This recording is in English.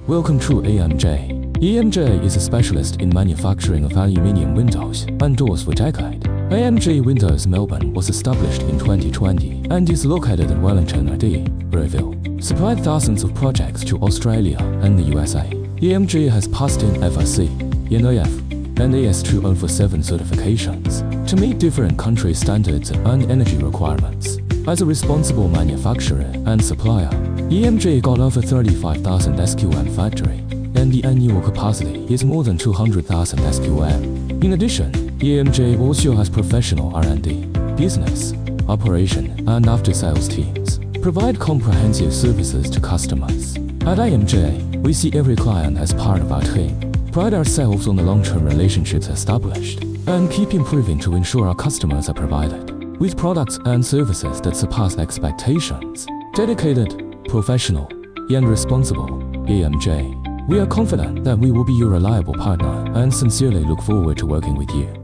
Welcome to AMJ. AMJ is a specialist in manufacturing of aluminium windows and doors for decades. AMJ Windows Melbourne was established in 2020 and is located at Wellington RD, Reville. Supplied thousands of projects to Australia and the USA. AMJ has passed in FRC, NIF, and AS2047 certifications to meet different country standards and energy requirements. As a responsible manufacturer and supplier, AMJ got over 35,000 SQM factory, and the annual capacity is more than 200,000 SQM. In addition, AMJ also has professional R&D, business, operation, and after-sales teams, provide comprehensive services to customers. At AMJ, we see every client as part of our team, pride ourselves on the long-term relationships established, and keep improving to ensure our customers are provided with products and services that surpass expectations. Dedicated, professional, and responsible, AMJ. We are confident that we will be your reliable partner and sincerely look forward to working with you.